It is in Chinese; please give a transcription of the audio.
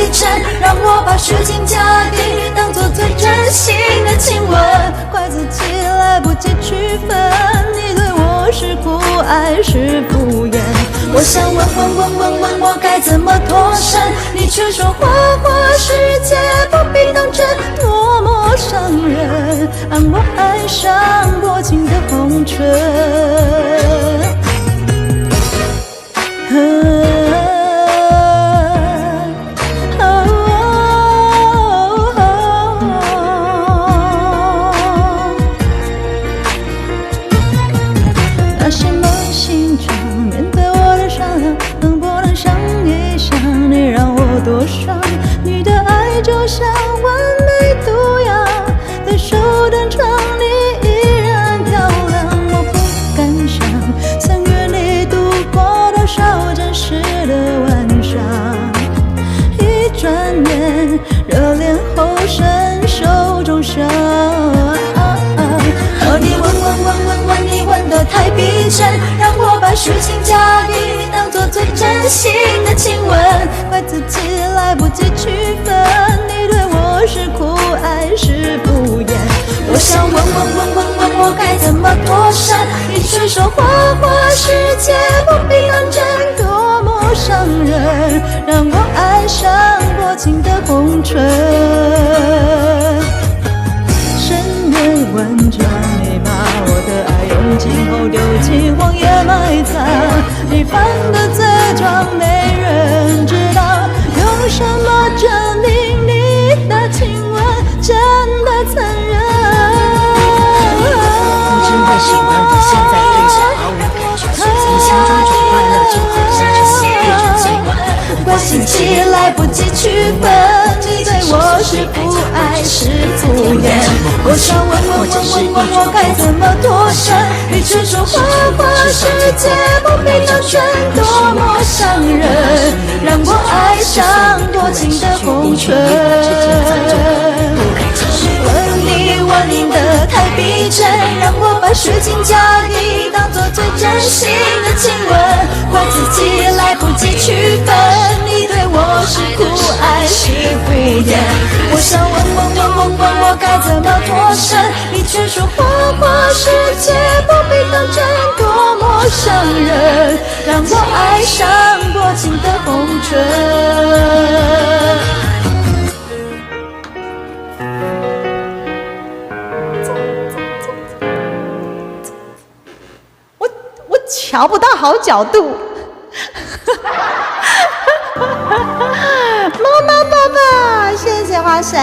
逼真，让我把虚情假意当作最真心的亲吻。怪自己来不及区分，你对我是酷爱是敷衍。我想问，我该怎么脱身？你却说花花世界不必当真，多么伤人，让我爱上多情的红唇。那些梦醒着面对我的善良，能不能想一想你让我多伤？你的爱就像完美毒药，在手段上你依然漂亮。我不敢想，曾与你度过多少真实的晚上，一转眼热恋后身受重伤。你你问得太逼真，让我把虚情假意当作最真心的亲吻。怪自己来不及区分，你对我是酷爱是敷衍。我想问，我该怎么脱身？你却说花花世界不必当真，多么伤人，让我爱上多情的红唇。深渊万丈，你把我的爱用尽后丢进荒野埋藏，你犯的罪状没人知道，用什么证明你的亲吻真的残忍？不知为什么你现在对着毫无感觉，你想装作快乐就好像这些日记吻。关心起来不及区分，你对我是不爱是敷衍。我想问，我该怎么脱身？你却说花花世界不必当真，多么伤人，让我爱上多情的红唇。问你的太逼真，让我把虚情假意当作最真心的亲吻。怪自己来不及区分，你对我是酷爱是敷衍。我想问，我该怎么脱身？你却说花花世界不必当真，多么伤人，让我爱上多情的红唇。我瞧不到好角度。猫猫抱抱，谢谢花神。